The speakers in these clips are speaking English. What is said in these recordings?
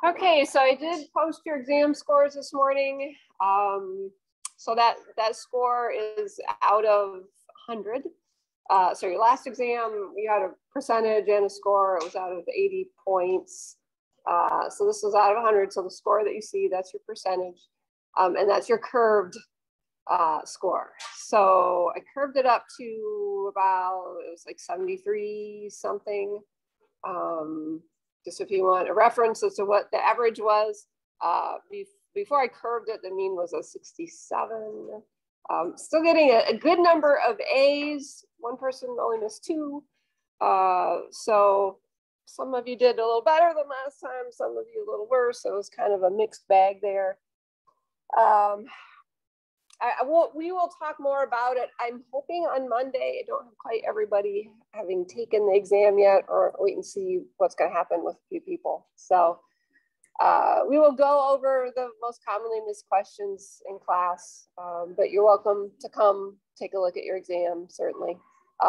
Okay, so I did post your exam scores this morning. So that score is out of 100. So your last exam, you had a percentage and a score. It was out of 80 points. So this was out of 100. So the score that you see, that's your percentage. And that's your curved score. So I curved it up to about, it was like 73 something. Just if you want a reference as to what the average was. Before I curved it, the mean was a 67. Still getting a good number of A's. One person only missed 2. So some of you did a little better than last time, some of you a little worse. So it was kind of a mixed bag there. We will talk more about it. I'm hoping on Monday. I don't have quite everybody having taken the exam yet, or wait and see what's going to happen with a few people. So we will go over the most commonly missed questions in class, but you're welcome to come take a look at your exam, certainly,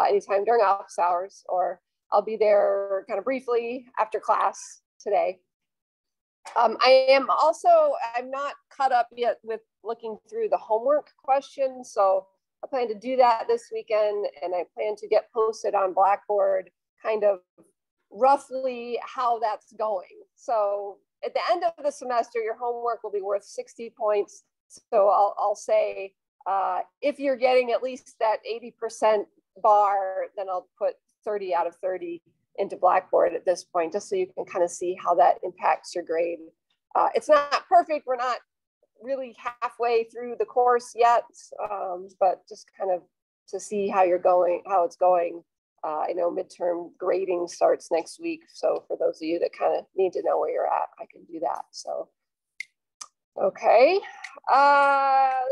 anytime during office hours, or I'll be there kind of briefly after class today. I'm not caught up yet with looking through the homework questions, so I plan to do that this weekend, and I plan to get posted on Blackboard kind of roughly how that's going. So at the end of the semester, your homework will be worth 60 points. So I'll say, if you're getting at least that 80% bar, then I'll put 30 out of 30 into Blackboard at this point, just so you can kind of see how that impacts your grade. It's not perfect. We're not really halfway through the course yet, but just kind of to see how it's going. I know midterm grading starts next week. So for those of you that kind of need to know where you're at, I can do that. So, okay.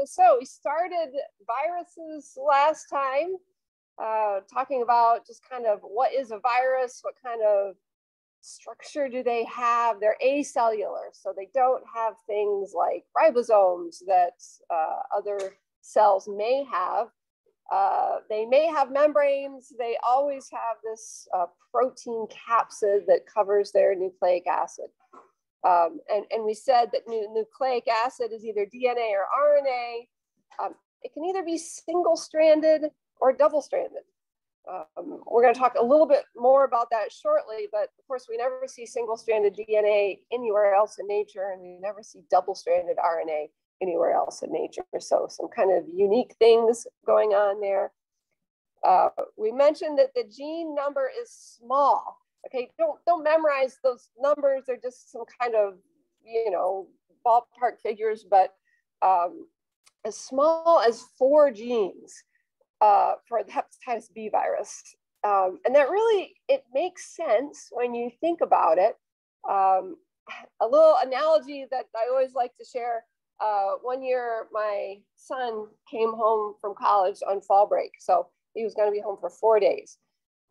So we started viruses last time, talking about just kind of what is a virus, what kind of structure do they have? They're acellular, so they don't have things like ribosomes that other cells may have. They may have membranes. They always have this protein capsid that covers their nucleic acid. And we said that nucleic acid is either DNA or RNA. It can either be single-stranded or double-stranded. We're going to talk a little bit more about that shortly, but of course we never see single-stranded DNA anywhere else in nature, and we never see double-stranded RNA anywhere else in nature. So some kind of unique things going on there. We mentioned that the gene number is small. Okay, don't memorize those numbers. They're just some kind of, ballpark figures, but as small as 4 genes for the hepatitis B virus. And that really, it makes sense when you think about it. A little analogy that I always like to share. One year, my son came home from college on fall break. So he was going to be home for 4 days.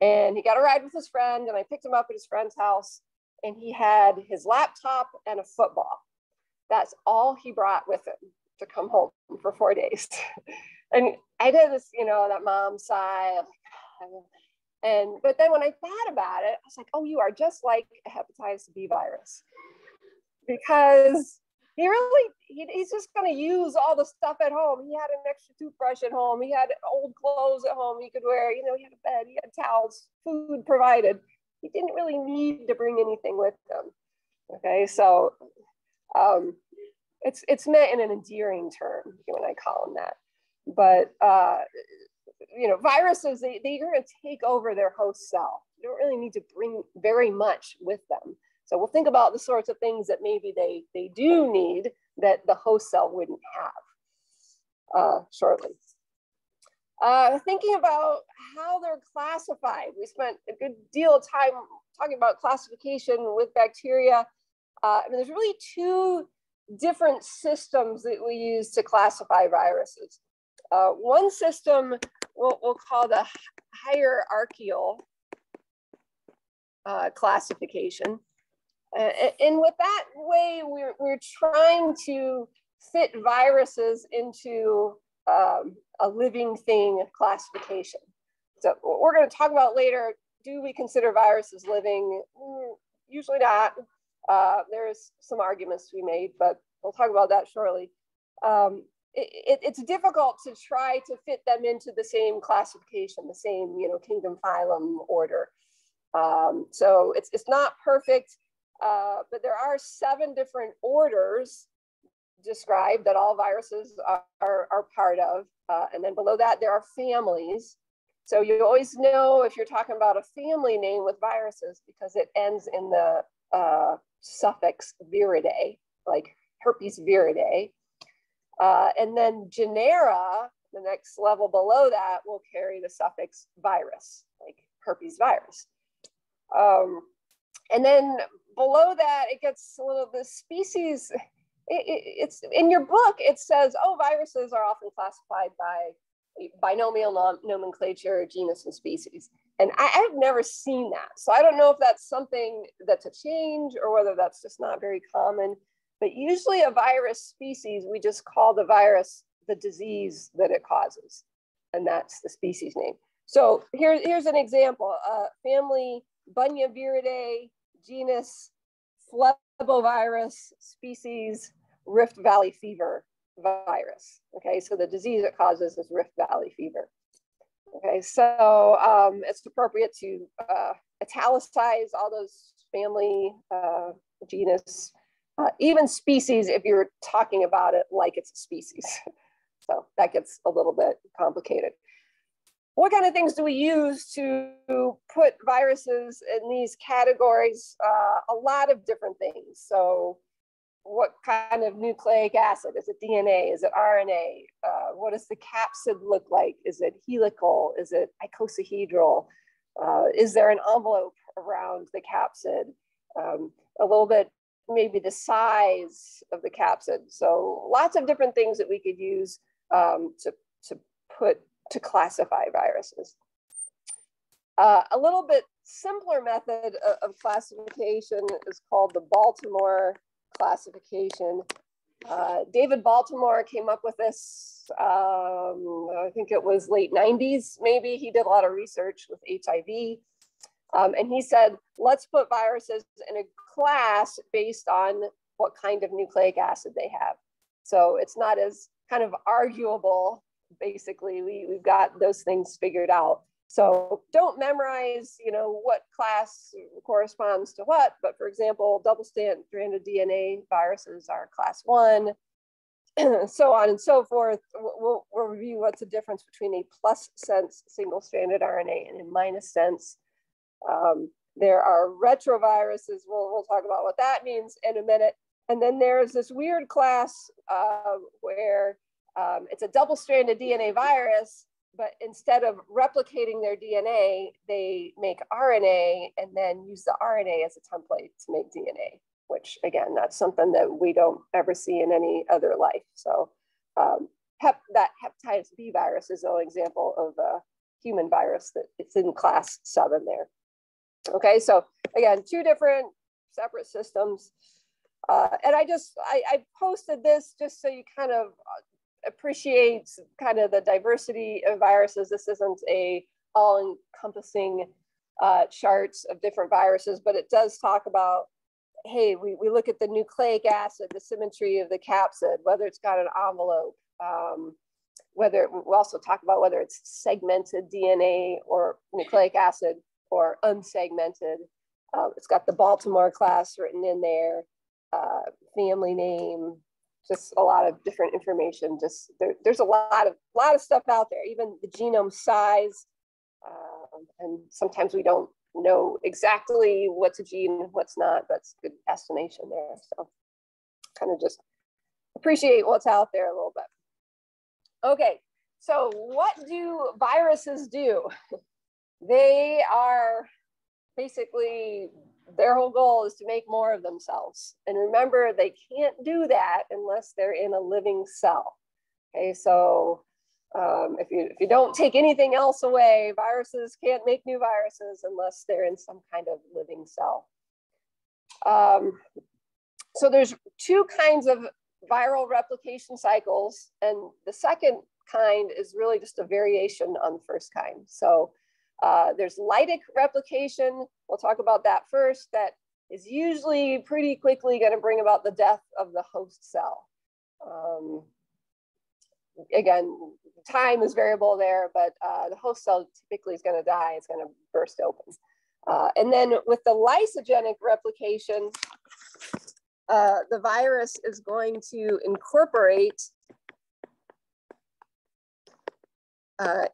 And he got a ride with his friend, and I picked him up at his friend's house, and he had his laptop and a football. That's all he brought with him to come home for 4 days. And I did this, that mom sigh. But then when I thought about it, I was like, oh, you are just like a hepatitis B virus. Because he's just going to use all the stuff at home. He had an extra toothbrush at home. He had old clothes at home he could wear. He had a bed, he had towels, food provided. He didn't really need to bring anything with him. Okay, so it's meant in an endearing term when I call them that. But, viruses, they're going to take over their host cell. You don't really need to bring very much with them. So we'll think about the sorts of things that maybe they do need that the host cell wouldn't have shortly. Thinking about how they're classified. We spent a good deal of time talking about classification with bacteria. There's really 2 different systems that we use to classify viruses. One system we'll call the hierarchical classification. And with that way, we're trying to fit viruses into a living thing classification. So we're going to talk about later, do we consider viruses living? Usually not. There's some arguments to be made, but we'll talk about that shortly. It's difficult to try to fit them into the same classification, the same, kingdom, phylum, order. So it's not perfect, but there are 7 different orders described that all viruses are part of. And then below that, there are families. So you always know if you're talking about a family name with viruses because it ends in the suffix viridae, like Herpes viridae. And then genera, the next level below that, will carry the suffix virus, like Herpes virus. And then below that, it gets a little, the species, it's in your book, it says, oh, viruses are often classified by binomial nomenclature, genus and species. And I've never seen that. So I don't know if that's something that's a change or whether that's just not very common. But usually a virus species, we just call the virus the disease that it causes. And that's the species name. So here's an example. Family Bunyaviridae, genus Phlebivirus, species Rift Valley fever virus. Okay, so the disease it causes is Rift Valley fever. Okay, so it's appropriate to italicize all those family, genus, even species if you're talking about it like it's a species. So that gets a little bit complicated. What kind of things do we use to put viruses in these categories? A lot of different things. So what kind of nucleic acid? Is it DNA? Is it RNA? What does the capsid look like? Is it helical? Is it icosahedral? Is there an envelope around the capsid? A little bit, maybe the size of the capsid. So lots of different things that we could use to classify viruses. A little bit simpler method of classification is called the Baltimore Classification. David Baltimore came up with this, I think it was late 90s, maybe. He did a lot of research with HIV. And he said, let's put viruses in a class based on what kind of nucleic acid they have. So it's not as kind of arguable. Basically, we've got those things figured out. So don't memorize, what class corresponds to what. But for example, double-stranded DNA viruses are class 1, so on and so forth. We'll review what's the difference between a plus sense single-stranded RNA and a minus sense. There are retroviruses. We'll talk about what that means in a minute. And then there's this weird class where it's a double-stranded DNA virus, but instead of replicating their DNA, they make RNA and then use the RNA as a template to make DNA, which again, that's something that we don't ever see in any other life. So that hepatitis B virus is an example of a human virus that it's in class 7 there. Okay, so again, 2 different separate systems. And I posted this just so you kind of appreciate kind of the diversity of viruses. This isn't a all-encompassing charts of different viruses, but it does talk about, hey, we look at the nucleic acid, the symmetry of the capsid, whether it's got an envelope, we'll also talk about whether it's segmented DNA or nucleic acid or unsegmented. It's got the Baltimore class written in there, family name, just a lot of different information. Just there's a lot of stuff out there, even the genome size. And sometimes we don't know exactly what's a gene and what's not, but it's a good estimation there. So kind of just appreciate what's out there a little bit. Okay, so what do viruses do? They are basically, their whole goal is to make more of themselves. And remember, they can't do that unless they're in a living cell. Okay, so if you don't take anything else away, viruses can't make new viruses unless they're in some kind of living cell. So there's 2 kinds of viral replication cycles, and the second kind is really just a variation on the first kind. So There's lytic replication. We'll talk about that first. That is usually pretty quickly going to bring about the death of the host cell. Again, time is variable there, but the host cell typically is going to die. It's going to burst open. And then with the lysogenic replication, the virus is going to incorporate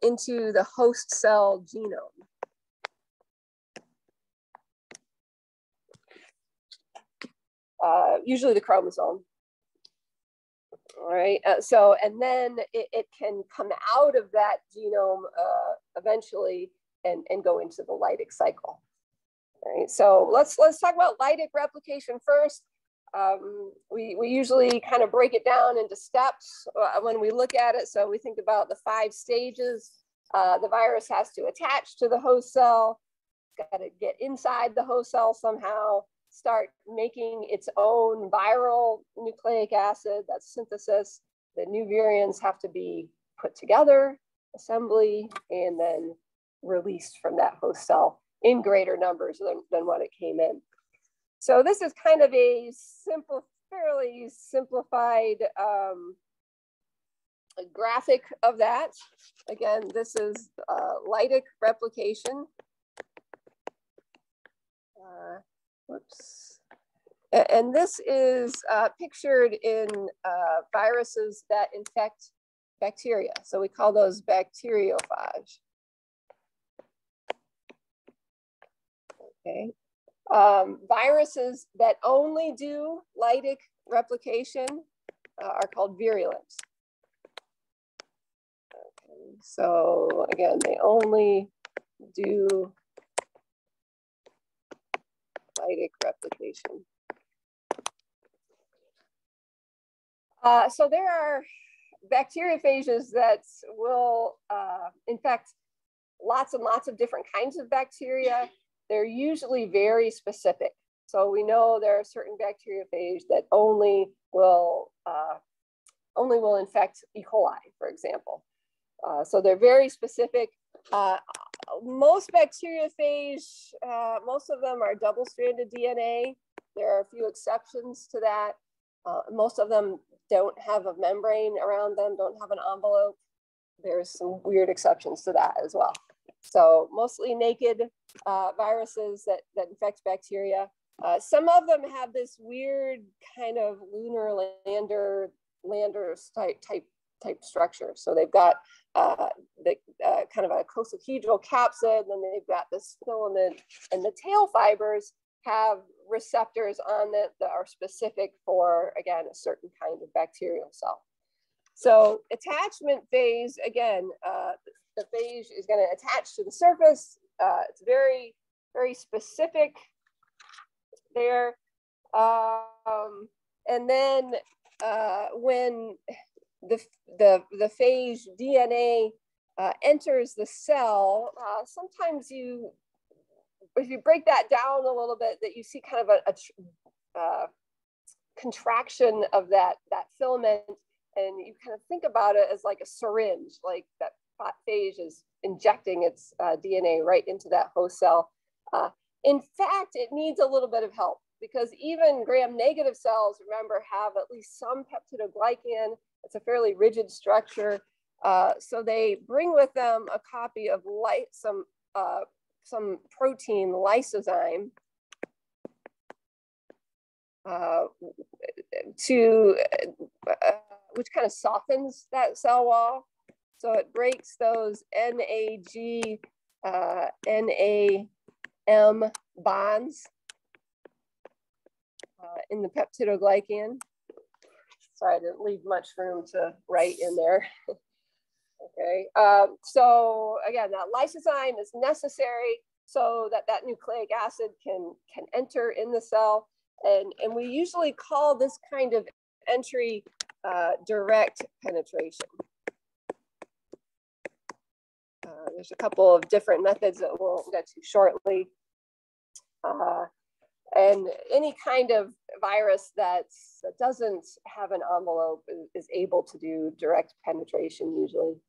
into the host cell genome. Usually the chromosome. All right, and then it can come out of that genome eventually and go into the lytic cycle. All right, so let's talk about lytic replication first. We usually kind of break it down into steps when we look at it. So we think about the 5 stages. The virus has to attach to the host cell, got to get inside the host cell somehow, start making its own viral nucleic acid, that's synthesis. The new virions have to be put together, assembly, and then released from that host cell in greater numbers than what it came in. So this is kind of a fairly simplified graphic of that. Again, this is lytic replication. Whoops. And this is pictured in viruses that infect bacteria. So we call those bacteriophage. Okay. Viruses that only do lytic replication are called virulent. Okay. So again, they only do lytic replication. So there are bacteriophages that will infect lots and lots of different kinds of bacteria. They're usually very specific. So we know there are certain bacteriophages that only will infect E. coli, for example. So they're very specific. Most bacteriophage, most of them are double-stranded DNA. There are a few exceptions to that. Most of them don't have a membrane around them, don't have an envelope. There's some weird exceptions to that as well. So mostly naked viruses that infect bacteria. Some of them have this weird kind of lunar lander type structure. So they've got the kind of a icosahedral capsid, and then they've got this filament, and the tail fibers have receptors on it that are specific for, again, a certain kind of bacterial cell. So attachment phase, again, the phage is going to attach to the surface. It's very, very specific there. And then when the phage DNA enters the cell, sometimes if you break that down a little bit, that you see kind of a contraction of that filament, and you kind of think about it as like a syringe, like that phage is injecting its DNA right into that host cell. In fact, it needs a little bit of help, because even gram-negative cells, remember, have at least some peptidoglycan. It's a fairly rigid structure. So they bring with them a copy of some protein lysozyme which kind of softens that cell wall. So it breaks those NAG, NAM bonds in the peptidoglycan. Sorry, I didn't leave much room to write in there. Okay, so again, that lysozyme is necessary so that that nucleic acid can enter in the cell. And we usually call this kind of entry direct penetration. There's a couple of different methods that we'll get to shortly. And any kind of virus that doesn't have an envelope is able to do direct penetration usually.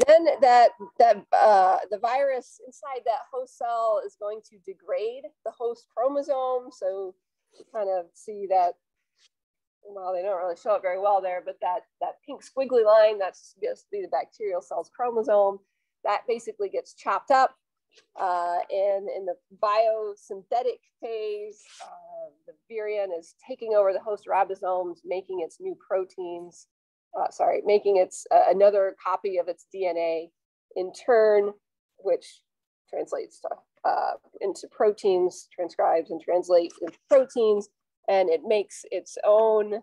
Then the virus inside that host cell is going to degrade the host chromosome. So you kind of see that, well, they don't really show it very well there, but that pink squiggly line, that's just the bacterial cell's chromosome. That basically gets chopped up. And in the biosynthetic phase, the virion is taking over the host ribosomes, making its new proteins, making its another copy of its DNA in turn, which translates to, into proteins, transcribes and translates into proteins, and it makes its own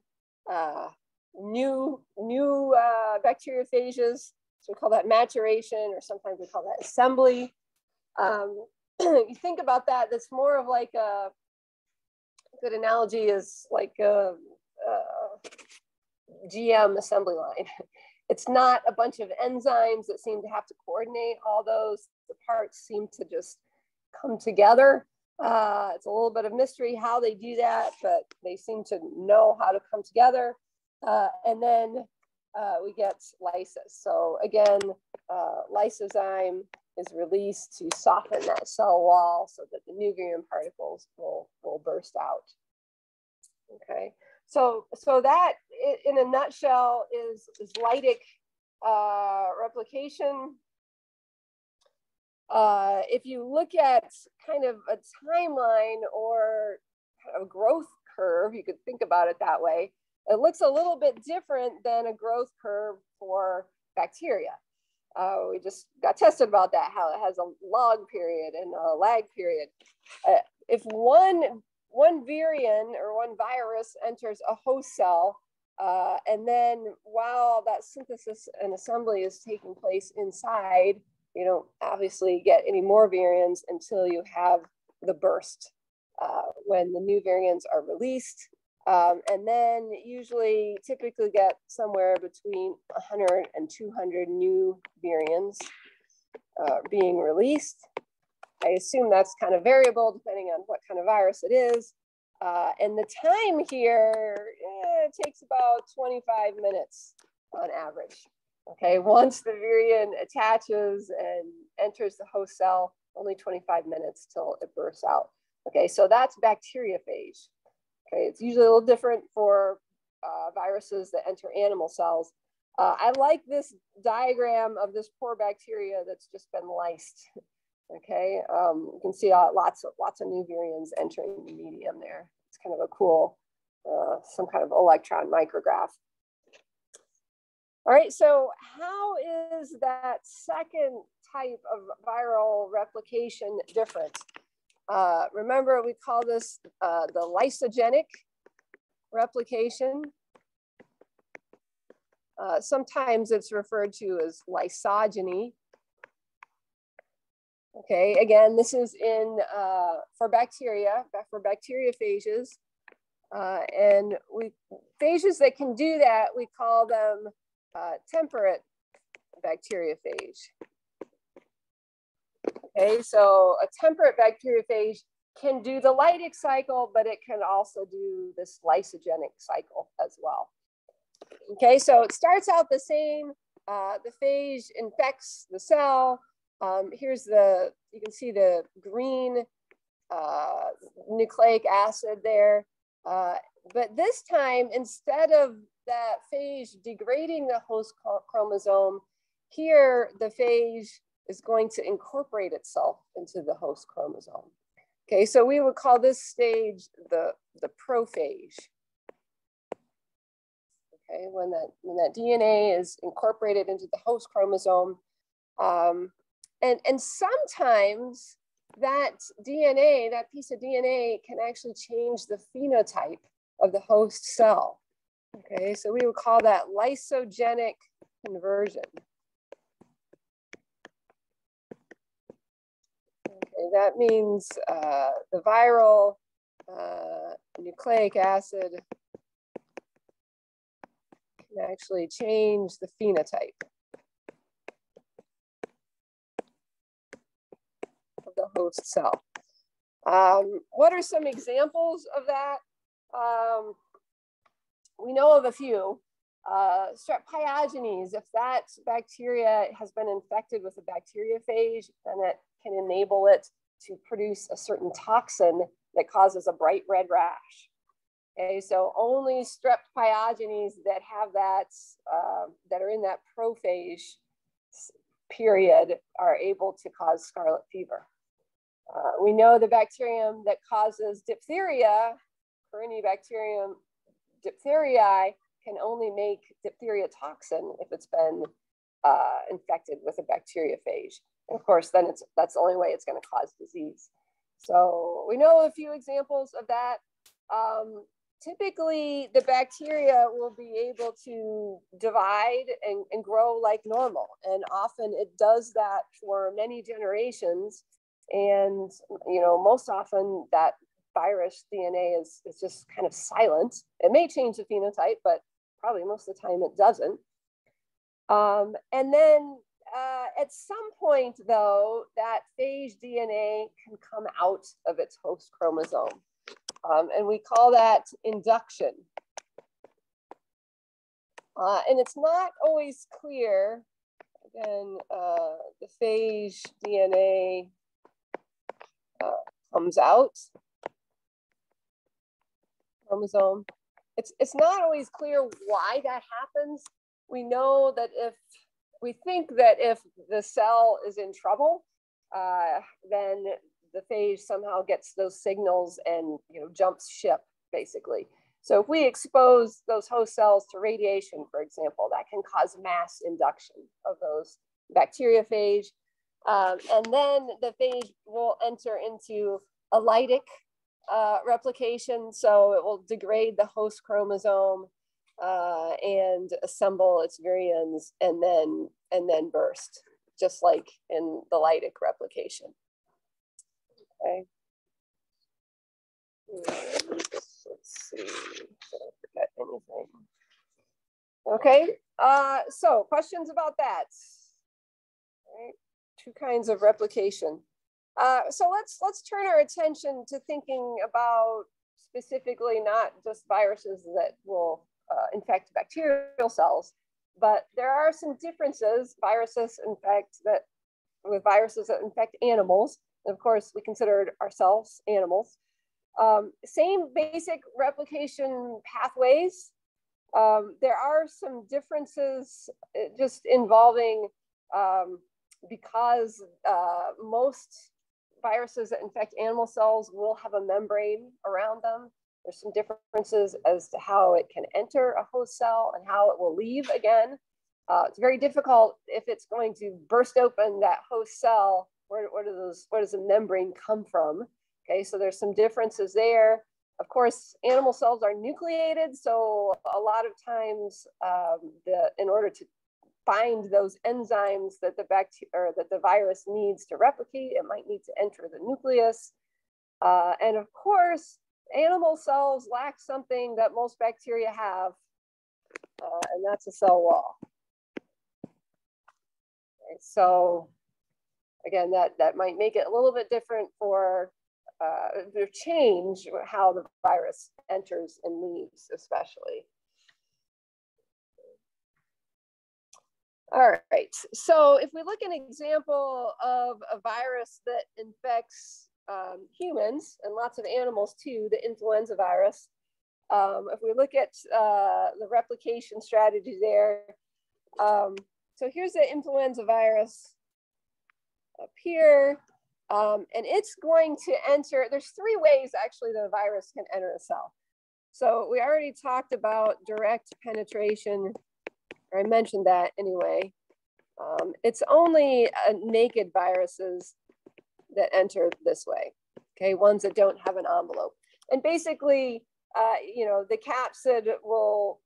new bacteriophages. So we call that maturation, or sometimes we call that assembly. You think about that, that's more of like a good analogy is like a GM assembly line. It's not a bunch of enzymes that seem to have to coordinate all those. The parts seem to just come together. It's a little bit of mystery how they do that, but they seem to know how to come together. And then we get lysis. So again, lysozyme is released to soften that cell wall so that the new virion particles will burst out. Okay, so that in a nutshell is lytic replication. If you look at kind of a timeline or a growth curve, you could think about it that way. It looks a little bit different than a growth curve for bacteria. We just got tested about that, how it has a log period and a lag period. If one virion or one virus enters a host cell, and then while that synthesis and assembly is taking place inside, you don't obviously get any more virions until you have the burst, when the new virions are released. And then usually typically get somewhere between 100 and 200 new virions being released. I assume that's kind of variable depending on what kind of virus it is. And the time here, it takes about 25 minutes on average. Okay, once the virion attaches and enters the host cell, only 25 minutes till it bursts out. Okay, so that's bacteriophage. Okay, it's usually a little different for viruses that enter animal cells. I like this diagram of this poor bacteria that's just been lysed. Okay, you can see lots of new virions entering the medium there. It's kind of a cool, some kind of electron micrograph. All right, so how is that second type of viral replication different? Remember, we call this the lysogenic replication. Sometimes it's referred to as lysogeny. Okay, again, this is in for bacteria, for bacteriophages. And phages that can do that, we call them temperate bacteriophage. Okay, so a temperate bacteriophage can do the lytic cycle, but it can also do this lysogenic cycle as well. Okay, so it starts out the same. The phage infects the cell. Here's you can see the green nucleic acid there. But this time, instead of that phage degrading the host chromosome, here the phage is going to incorporate itself into the host chromosome. Okay, so we would call this stage the prophage. Okay, when that DNA is incorporated into the host chromosome, and sometimes that DNA, that piece of DNA, can actually change the phenotype of the host cell. Okay, so we would call that lysogenic conversion. Okay, that means the viral nucleic acid can actually change the phenotype of the host cell. What are some examples of that? We know of a few. Strep pyogenes, if that bacteria has been infected with a bacteriophage, then it can enable it to produce a certain toxin that causes a bright red rash. Okay, so only strep pyogenes that have that, that are in that prophage period are able to cause scarlet fever. We know the bacterium that causes diphtheria, Corynebacterium diphtheriae, can only make diphtheria toxin if it's been infected with a bacteriophage. And of course, then that's the only way it's going to cause disease. So we know a few examples of that. Typically, the bacteria will be able to divide and grow like normal. And often it does that for many generations. And, you know, most often that virus DNA is just kind of silent. It may change the phenotype, but probably most of the time it doesn't. And then at some point, though, that phage DNA can come out of its host chromosome. And we call that induction. And it's not always clear, again, the phage DNA comes out, chromosome. It's not always clear why that happens. We know that we think that if the cell is in trouble, then the phage somehow gets those signals and, you know, jumps ship, basically. So if we expose those host cells to radiation, for example, that can cause mass induction of those bacteriophage. And then the phage will enter into a lytic replication. So it will degrade the host chromosome and assemble its virions and then burst, just like in the lytic replication. Okay. Let's see. Did I forget anything? Okay. So questions about that? All right. Two kinds of replication. So let's turn our attention to thinking about specifically not just viruses that will infect bacterial cells, but there are some differences. Viruses that infect animals. Of course, we consider ourselves animals. Same basic replication pathways. There are some differences just involving, because most viruses that infect animal cells will have a membrane around them. There's some differences as to how it can enter a host cell and how it will leave again. It's very difficult if it's going to burst open that host cell. Where does the membrane come from? Okay, so there's some differences there. Of course, animal cells are nucleated, so a lot of times, in order to find those enzymes that the virus needs to replicate, it might need to enter the nucleus. And of course, animal cells lack something that most bacteria have, and that's a cell wall. Okay, so again, that might make it a little bit different for change how the virus enters and leaves, especially. All right, so if we look at an example of a virus that infects humans and lots of animals too, the influenza virus, if we look at the replication strategy there, so here's the influenza virus up here, and it's going to enter, there's three ways actually the virus can enter a cell. So we already talked about direct penetration, or I mentioned that anyway. It's only naked viruses that enter this way, okay, ones that don't have an envelope. And basically, you know, the capsid will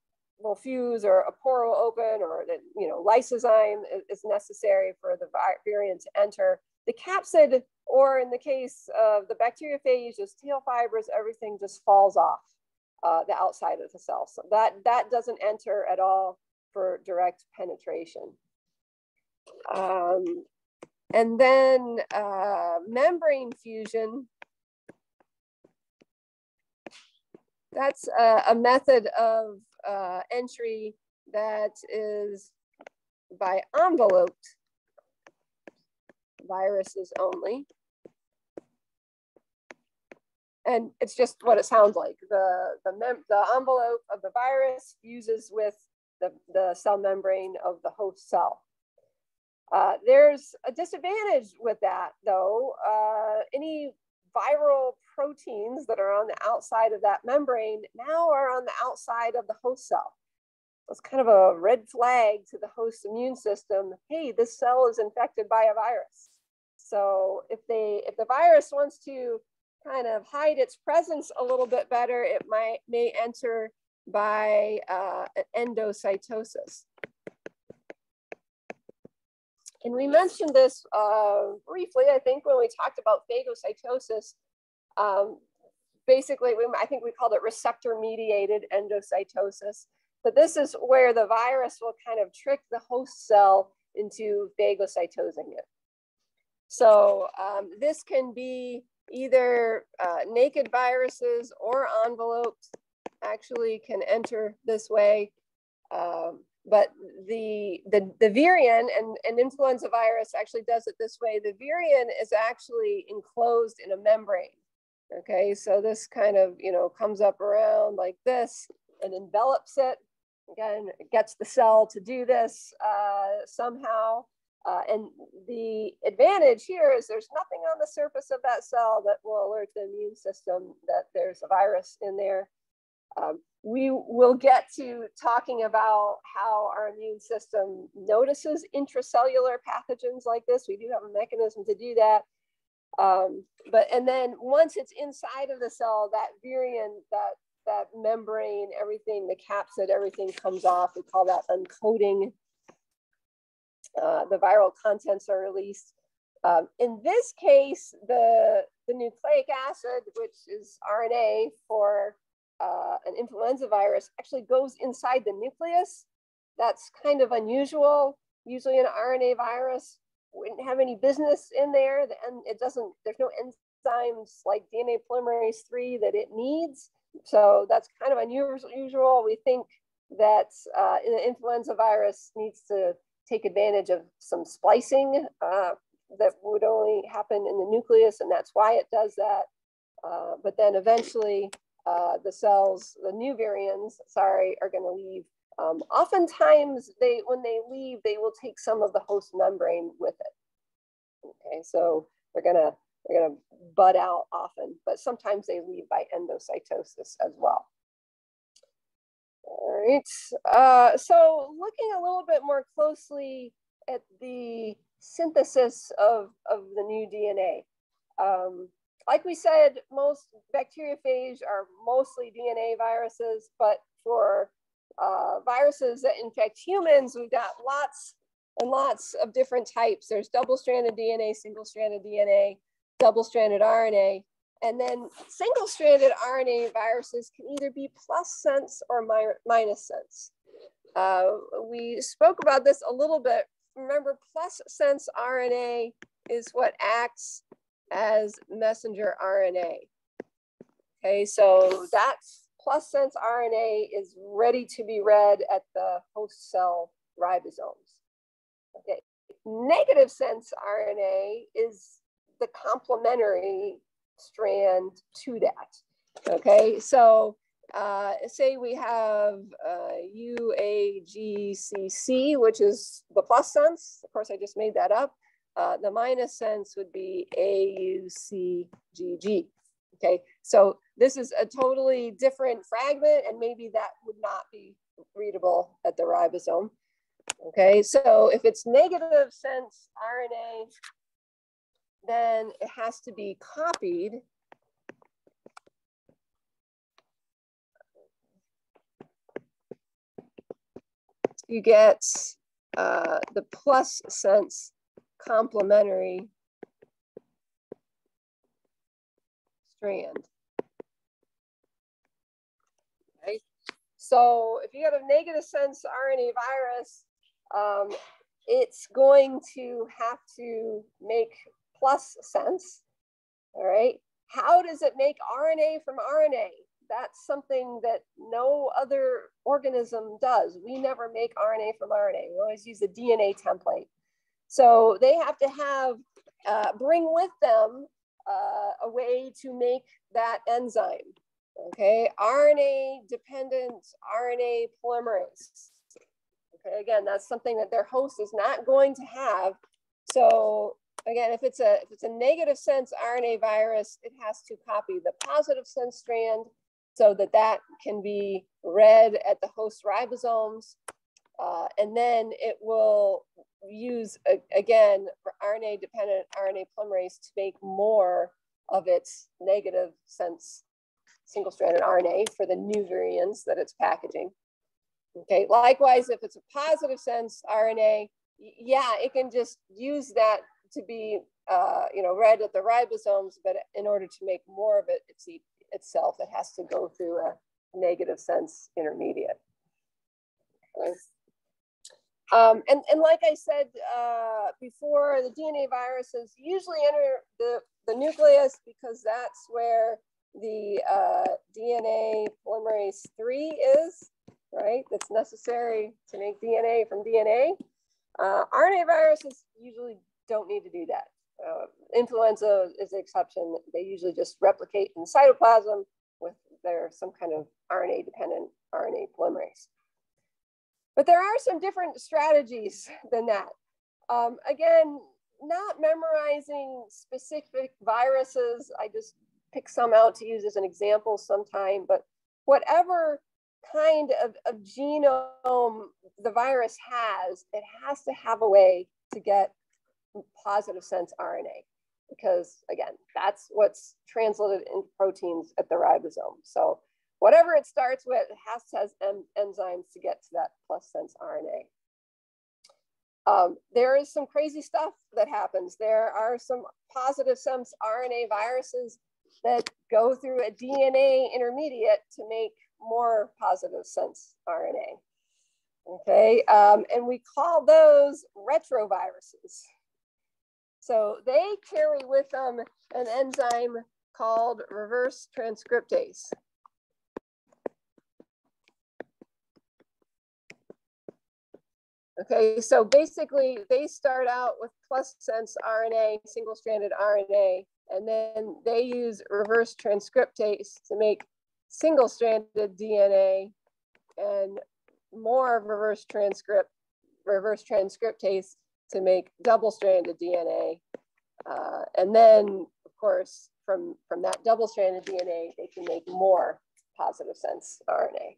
fuse, or a pore will open, or the, you know, lysozyme is necessary for the virion to enter. The capsid, or in the case of the bacteriophage, those tail fibers, everything just falls off the outside of the cell. So that doesn't enter at all for direct penetration. And then membrane fusion, that's a method of entry that is by enveloped viruses only. And it's just what it sounds like. The envelope of the virus fuses with the cell membrane of the host cell. There's a disadvantage with that, though. Any viral proteins that are on the outside of that membrane now are on the outside of the host cell. So it's kind of a red flag to the host immune system. Hey, this cell is infected by a virus. So if the virus wants to kind of hide its presence a little bit better, it may enter by an endocytosis. And we mentioned this briefly, I think, when we talked about phagocytosis. Basically, I think we called it receptor-mediated endocytosis. But this is where the virus will kind of trick the host cell into phagocytosing it. So this can be either naked viruses or envelopes actually can enter this way. But the virion and influenza virus actually does it this way. The virion is actually enclosed in a membrane. Okay, so this kind of, comes up around like this and envelops it. Again, it gets the cell to do this somehow. And the advantage here is there's nothing on the surface of that cell that will alert the immune system that there's a virus in there. We will get to talking about how our immune system notices intracellular pathogens like this. We do have a mechanism to do that. And then once it's inside of the cell, that virion, that membrane, everything, the capsid, everything comes off. We call that uncoating. The viral contents are released. In this case, the nucleic acid, which is RNA for an influenza virus, actually goes inside the nucleus. That's kind of unusual. Usually an RNA virus wouldn't have any business in there, and there's no enzymes like DNA polymerase 3 that it needs. So that's kind of unusual. We think that an influenza virus needs to take advantage of some splicing that would only happen in the nucleus, and that's why it does that. But then eventually the cells, the new virions, are going to leave. Oftentimes, when they leave, they will take some of the host membrane with it. Okay, so they're gonna bud out often, but sometimes they leave by endocytosis as well. All right, so looking a little bit more closely at the synthesis of the new DNA. Like we said, most bacteriophage are mostly DNA viruses, but for viruses that infect humans, we've got lots and lots of different types. There's double-stranded DNA, single-stranded DNA, double-stranded RNA, and then single-stranded RNA viruses can either be plus sense or minus sense. We spoke about this a little bit. Remember, plus sense RNA is what acts as messenger RNA. Okay, so that plus sense RNA is ready to be read at the host cell ribosomes. Okay, negative sense RNA is the complementary strand to that. Okay, so say we have UAGCC, which is the plus sense. Of course, I just made that up. The minus sense would be AUCGG. Okay, so this is a totally different fragment, and maybe that would not be readable at the ribosome. Okay, so if it's negative sense RNA, then it has to be copied. You get the plus sense complementary strand. Okay. So if you have a negative sense RNA virus, it's going to have to make plus sense. All right. How does it make RNA from RNA? that's something that no other organism does. We never make RNA from RNA. We always use a DNA template. So they have to have, bring with them a way to make that enzyme. Okay, RNA dependent RNA polymerase. Okay, again, that's something that their host is not going to have. So again, if it's a negative sense RNA virus, it has to copy the positive sense strand so that that can be read at the host ribosomes. And then it will use, again, RNA dependent RNA polymerase to make more of its negative sense single-stranded RNA for the new variants that it's packaging. Okay, likewise, if it's a positive sense RNA, yeah, it can just use that to be read at the ribosomes, but in order to make more of it itself, it has to go through a negative sense intermediate. Okay. And like I said before, the DNA viruses usually enter the nucleus because that's where the DNA polymerase 3 is, right? That's necessary to make DNA from DNA. RNA viruses usually don't need to do that. Influenza is the exception. They usually just replicate in cytoplasm with some kind of RNA-dependent RNA polymerase. But there are some different strategies than that. Again, not memorizing specific viruses. I just pick some out to use as an example sometime, but whatever kind of genome the virus has, it has to have a way to get positive sense RNA, because again, that's what's translated into proteins at the ribosome. So whatever it starts with, it has to have enzymes to get to that plus sense RNA. There is some crazy stuff that happens. There are some positive sense RNA viruses that go through a DNA intermediate to make more positive sense RNA. Okay, and we call those retroviruses. So they carry with them an enzyme called reverse transcriptase. Okay, so basically they start out with plus sense RNA, single-stranded RNA, and then they use reverse transcriptase to make single-stranded DNA and more reverse transcriptase to make double-stranded DNA. And then, of course, from that double-stranded DNA, they can make more positive sense RNA.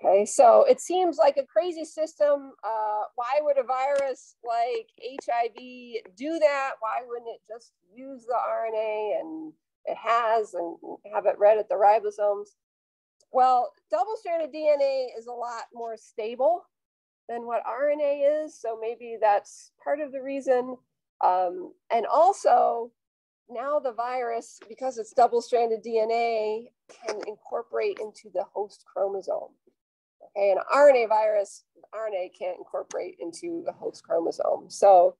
Okay, so it seems like a crazy system. Why would a virus like HIV do that? Why wouldn't it just use the RNA and it has and have it read at the ribosomes? Well, double-stranded DNA is a lot more stable than what RNA is. So maybe that's part of the reason. And also, now the virus, because it's double-stranded DNA, can incorporate into the host chromosome. Okay, an RNA virus, RNA can't incorporate into the host chromosome. So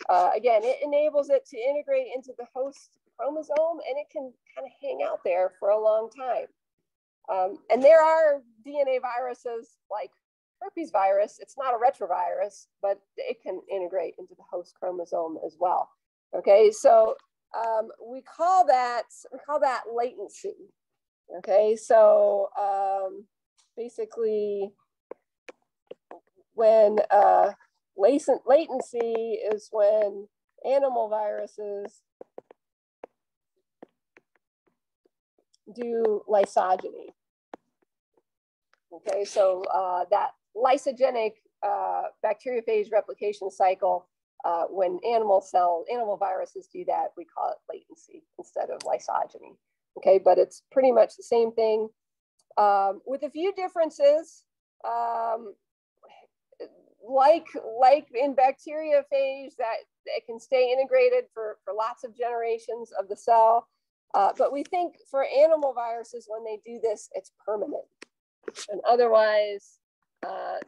again, it enables it to integrate into the host chromosome, and it can kind of hang out there for a long time. And there are DNA viruses like herpes virus. It's not a retrovirus, but it can integrate into the host chromosome as well. Okay, so we call that latency. Okay, so basically, when latency is when animal viruses do lysogeny. Okay, so that lysogenic bacteriophage replication cycle, when animal viruses do that, we call it latency instead of lysogeny. Okay, but it's pretty much the same thing with a few differences. Like in bacteriophage, that it can stay integrated for lots of generations of the cell. But we think for animal viruses, when they do this, it's permanent. And otherwise,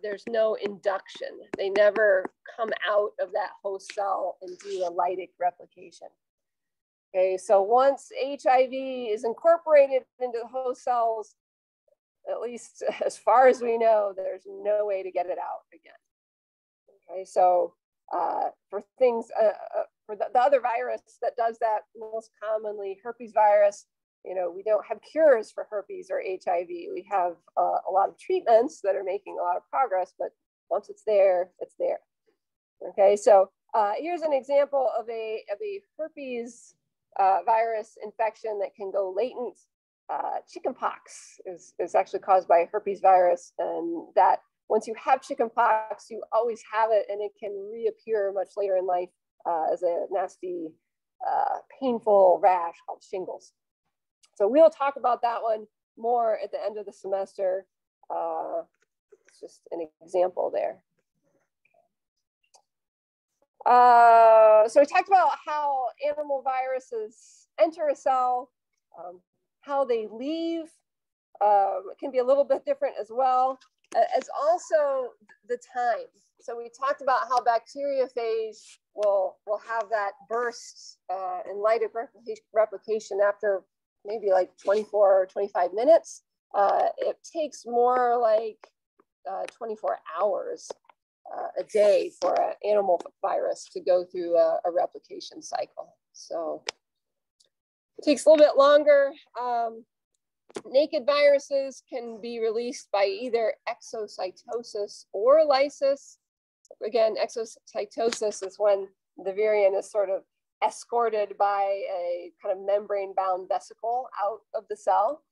there's no induction. They never come out of that host cell and do a lytic replication. Okay, so once HIV is incorporated into the host cells, at least as far as we know, there's no way to get it out again. Okay, so for things, for the other virus that does that most commonly, herpes virus, you know, we don't have cures for herpes or HIV. We have a lot of treatments that are making a lot of progress, but once it's there, it's there. Okay, so here's an example of a herpes virus infection that can go latent. Chickenpox is actually caused by herpes virus, and that once you have chickenpox, you always have it, and it can reappear much later in life as a nasty, painful rash called shingles. So we'll talk about that one more at the end of the semester. It's just an example there. So we talked about how animal viruses enter a cell, how they leave. It can be a little bit different as well, as also the time. So we talked about how bacteriophage will have that burst in lytic replication after maybe like 24 or 25 minutes. It takes more like 24 hours a day for an animal virus to go through a replication cycle. So it takes a little bit longer. Naked viruses can be released by either exocytosis or lysis. Again, exocytosis is when the virion is sort of escorted by a kind of membrane-bound vesicle out of the cell.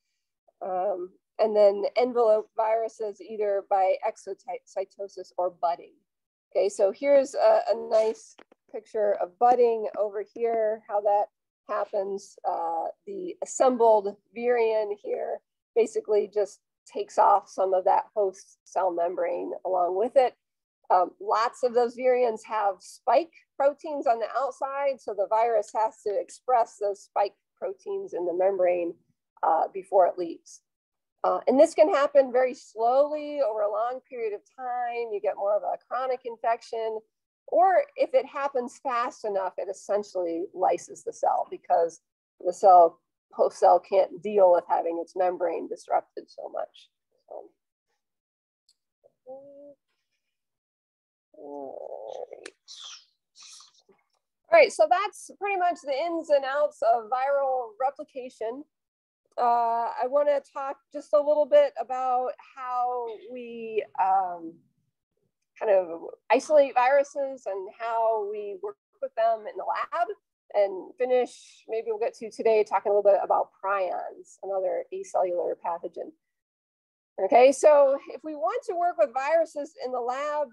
And then envelope viruses either by exocytosis or budding. Okay, so here's a nice picture of budding over here, how that happens. The assembled virion here basically just takes off some of that host cell membrane along with it. Lots of those virions have spike proteins on the outside, so the virus has to express those spike proteins in the membrane before it leaves. And this can happen very slowly over a long period of time. You get more of a chronic infection, or if it happens fast enough, it essentially lyses the cell because the host cell can't deal with having its membrane disrupted so much. All right, so that's pretty much the ins and outs of viral replication. I want to talk just a little bit about how we kind of isolate viruses and how we work with them in the lab, and finish, maybe we'll get to today, talking a little bit about prions, another acellular pathogen. Okay, so if we want to work with viruses in the lab,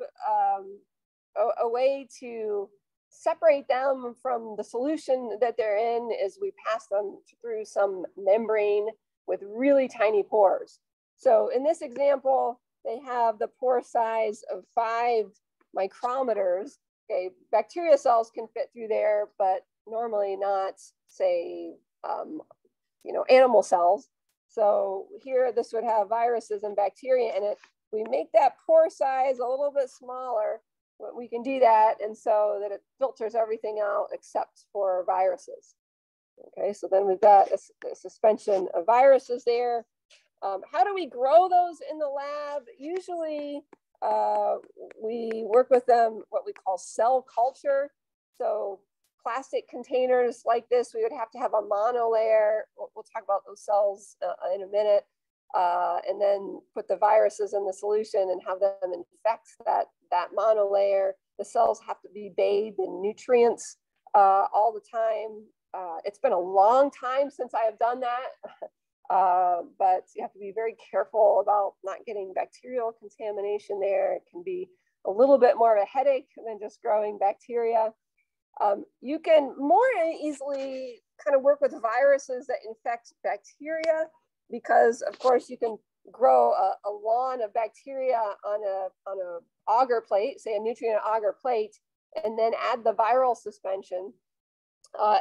a way to separate them from the solution that they're in is we pass them through some membrane with really tiny pores. So in this example, they have the pore size of 5 micrometers. Okay, bacteria cells can fit through there, but normally not, say, animal cells. So here, this would have viruses and bacteria in it. We make that pore size a little bit smaller. We can do that, and so that it filters everything out except for viruses. Okay, so then we've got a suspension of viruses there. How do we grow those in the lab? Usually we work with them, what we call cell culture. So plastic containers like this, we would have to have a monolayer. We'll talk about those cells in a minute. And then put the viruses in the solution and have them infect that monolayer. The cells have to be bathed in nutrients all the time. It's been a long time since I have done that, but you have to be very careful about not getting bacterial contamination there. It can be a little bit more of a headache than just growing bacteria. You can more easily kind of work with viruses that infect bacteria, because of course you can grow a lawn of bacteria on a agar plate, say a nutrient agar plate, and then add the viral suspension.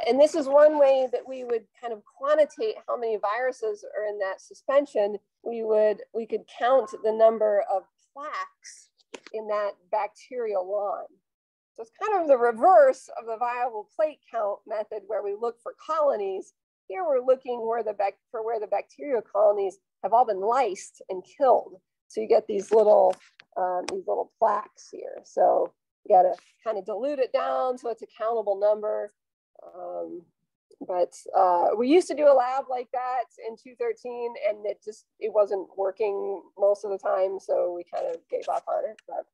And this is one way that we would kind of quantitate how many viruses are in that suspension. We could count the number of plaques in that bacterial lawn. So it's kind of the reverse of the viable plate count method where we look for colonies. Here we're looking where the bacterial colonies have all been lysed and killed. So you get these little plaques here. So you got to kind of dilute it down so it's a countable number. But we used to do a lab like that in 213, and it wasn't working most of the time, so we kind of gave up on it. But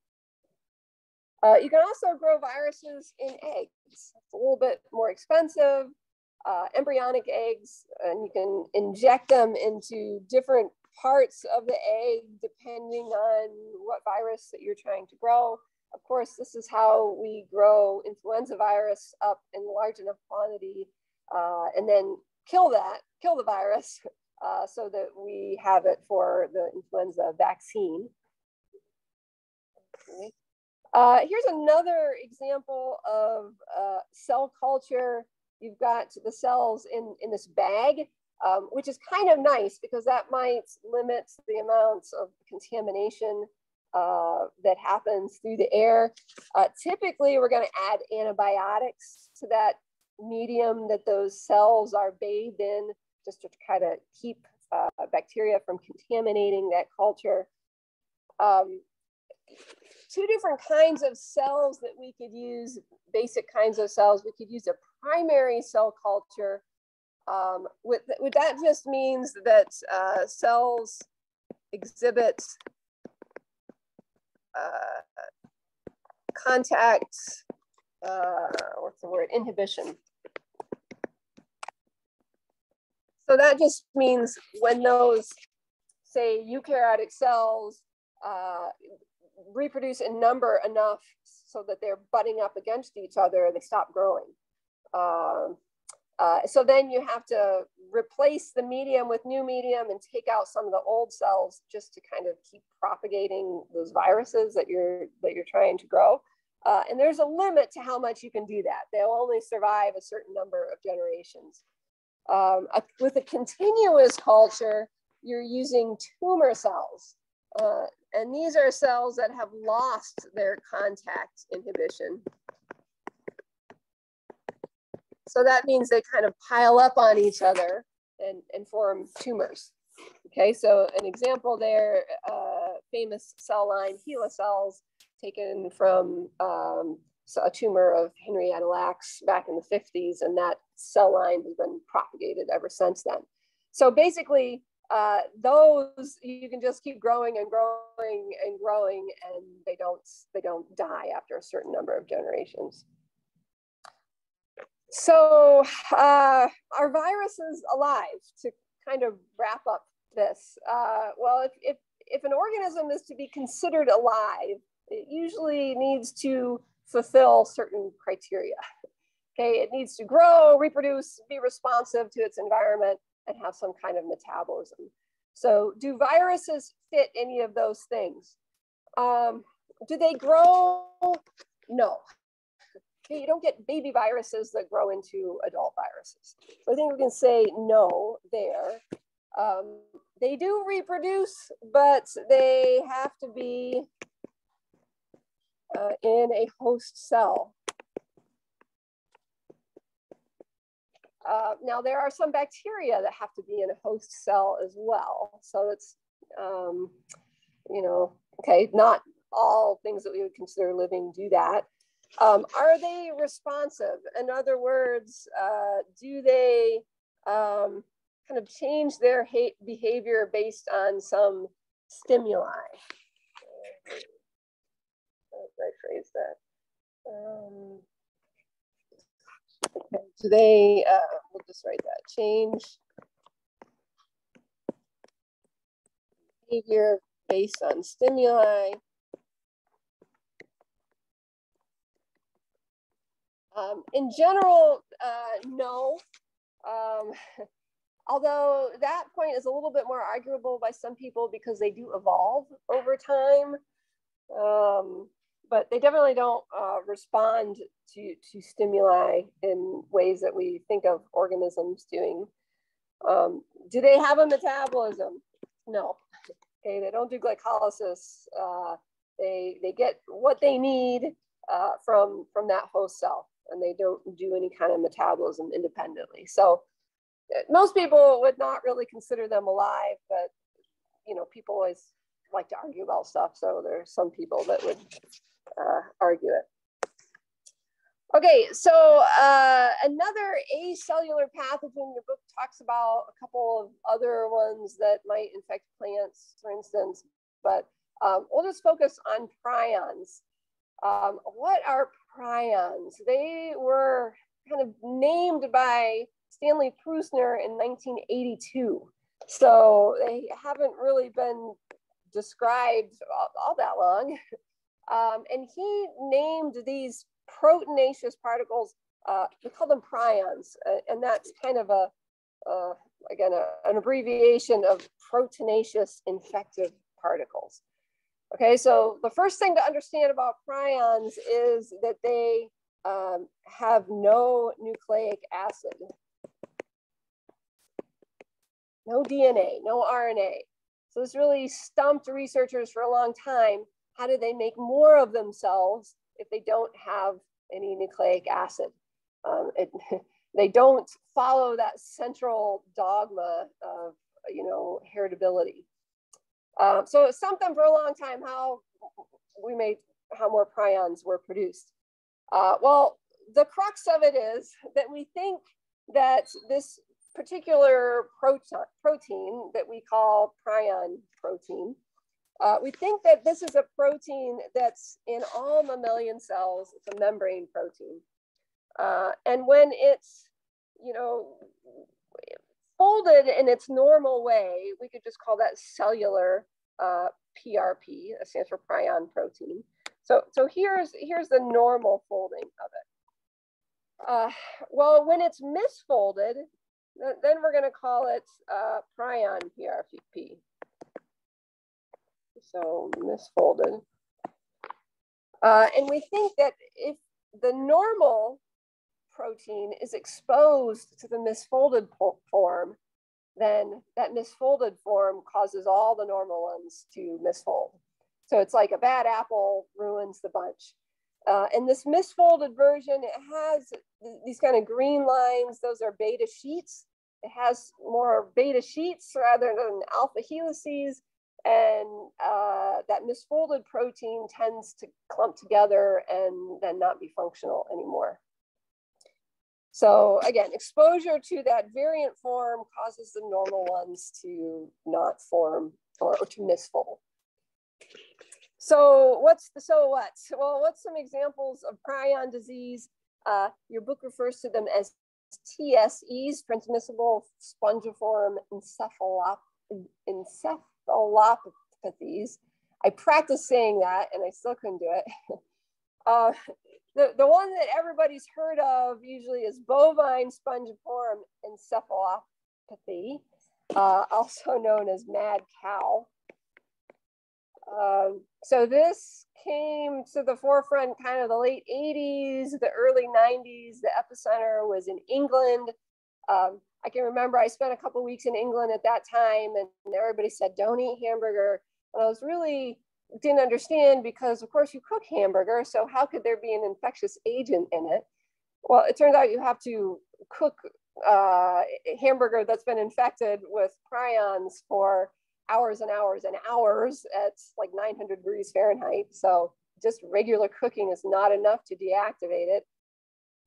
you can also grow viruses in eggs. It's a little bit more expensive. Embryonic eggs, and you can inject them into different parts of the egg depending on what virus that you're trying to grow. Of course, this is how we grow influenza virus up in large enough quantity and then kill the virus so that we have it for the influenza vaccine. Okay. Here's another example of cell culture. You've got the cells in this bag, which is kind of nice because that might limit the amounts of contamination that happens through the air. Typically, we're going to add antibiotics to that medium that those cells are bathed in, just to kind of keep bacteria from contaminating that culture. Two different kinds of cells that we could use, basic kinds of cells. We could use a primary cell culture. That just means that cells exhibit contact, inhibition. So that just means when those, say, eukaryotic cells reproduce in number enough so that they're butting up against each other, they stop growing. So then you have to replace the medium with new medium and take out some of the old cells just to kind of keep propagating those viruses that you're trying to grow. And there's a limit to how much you can do that. They'll only survive a certain number of generations. With a continuous culture, you're using tumor cells. And these are cells that have lost their contact inhibition. So that means they kind of pile up on each other and form tumors. Okay, so an example there, famous cell line, HeLa cells, taken from a tumor of Henrietta Lacks back in the 50s, and that cell line has been propagated ever since then. So basically, those you can just keep growing and growing and growing, and they don't die after a certain number of generations. So are viruses alive? To kind of wrap up this, well, if an organism is to be considered alive, it usually needs to fulfill certain criteria. Okay, it needs to grow, reproduce, be responsive to its environment, and have some kind of metabolism. So do viruses fit any of those things? Do they grow? No. Okay, you don't get baby viruses that grow into adult viruses. So I think we can say no there. They do reproduce, but they have to be in a host cell. Now, there are some bacteria that have to be in a host cell as well. So it's, okay, not all things that we would consider living do that. Are they responsive? In other words, do they kind of change their behavior based on some stimuli? How did I phrase that? Okay. Do they, we'll just write that, change behavior based on stimuli? In general, no. Although that point is a little bit more arguable by some people because they do evolve over time. But they definitely don't respond to stimuli in ways that we think of organisms doing. Do they have a metabolism? No. Okay, they don't do glycolysis. They get what they need from that host cell, and they don't do any kind of metabolism independently. So most people would not really consider them alive, but you know, people always like to argue about stuff. So there's some people that would argue it. Okay, so another acellular pathogen, your book talks about a couple of other ones that might infect plants, for instance, but we'll just focus on prions. What are prions? They were kind of named by Stanley Prusner in 1982. So they haven't really been described all that long. And he named these proteinaceous particles, we call them prions, and that's kind of again, an abbreviation of proteinaceous infective particles. Okay, so the first thing to understand about prions is that they have no nucleic acid, no DNA, no RNA. So this really stumped researchers for a long time. How do they make more of themselves if they don't have any nucleic acid? They don't follow that central dogma of, you know, heritability. So it stumped them for a long time how more prions were produced. Well, the crux of it is that we think that this particular protein that we call prion protein, we think that this is a protein that's in all mammalian cells. It's a membrane protein. And when it's, you know, folded in its normal way, we could just call that cellular PRP, that stands for prion protein. So here's the normal folding of it. Well, when it's misfolded, then we're going to call it prion PRP. So misfolded. And we think that if the normal protein is exposed to the misfolded form, then that misfolded form causes all the normal ones to misfold. So it's like a bad apple ruins the bunch. And this misfolded version, it has these kind of green lines. Those are beta sheets. It has more beta sheets rather than alpha helices. And that misfolded protein tends to clump together and then not be functional anymore. So again, exposure to that variant form causes the normal ones to not form or to misfold. So what? Well, what's some examples of prion disease? Your book refers to them as TSEs, transmissible spongiform encephalopathies. I practiced saying that and I still couldn't do it. The one that everybody's heard of usually is bovine spongiform encephalopathy, also known as mad cow. So this came to the forefront kind of the late 80s, the early 90s. The epicenter was in England. I can remember I spent a couple of weeks in England at that time, and everybody said, don't eat hamburger. And I was really didn't understand because, of course, you cook hamburger. So how could there be an infectious agent in it? Well, it turns out you have to cook hamburger that's been infected with prions for hours and hours and hours at like 900 degrees Fahrenheit. So just regular cooking is not enough to deactivate it.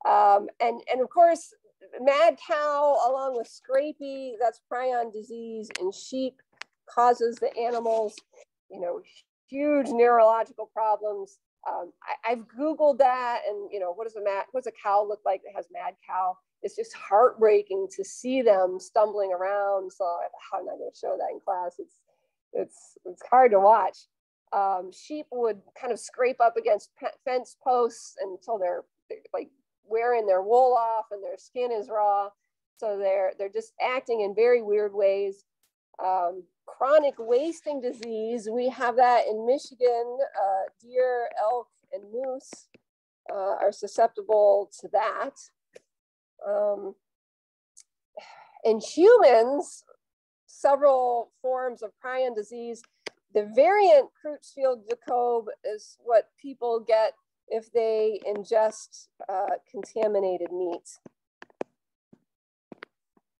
And of course, mad cow along with scrapie, that's prion disease in sheep, causes the animals, you know, huge neurological problems. I've Googled that, and you know, what's a cow look like that has mad cow? It's just heartbreaking to see them stumbling around. So I'm not going to show that in class. It's hard to watch. Sheep would kind of scrape up against fence posts until they're like wearing their wool off and their skin is raw. So they're just acting in very weird ways. Chronic wasting disease, we have that in Michigan. Deer, elk, and moose are susceptible to that. In humans, several forms of prion disease. The variant Creutzfeldt-Jakob is what people get if they ingest contaminated meat.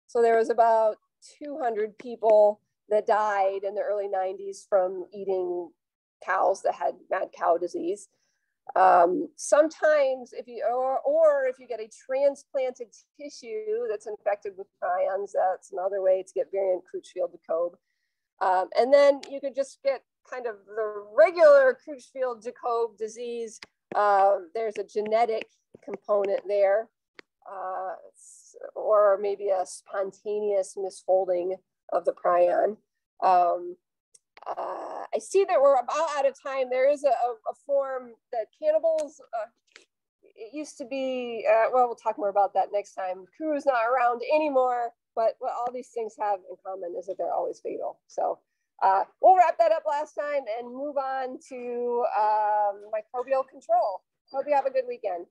So there was about 200 people that died in the early 90s from eating cows that had mad cow disease. Sometimes if you, or if you get a transplanted tissue that's infected with prions, that's another way to get variant Creutzfeldt-Jakob. And then you could just get kind of the regular Creutzfeldt-Jakob disease. There's a genetic component there, or maybe a spontaneous misfolding of the prion. I see that we're about out of time. There is a form that cannibals, it used to be, well, we'll talk more about that next time. Crew's not around anymore, but what all these things have in common is that they're always fatal. So we'll wrap that up last time and move on to microbial control. Hope you have a good weekend.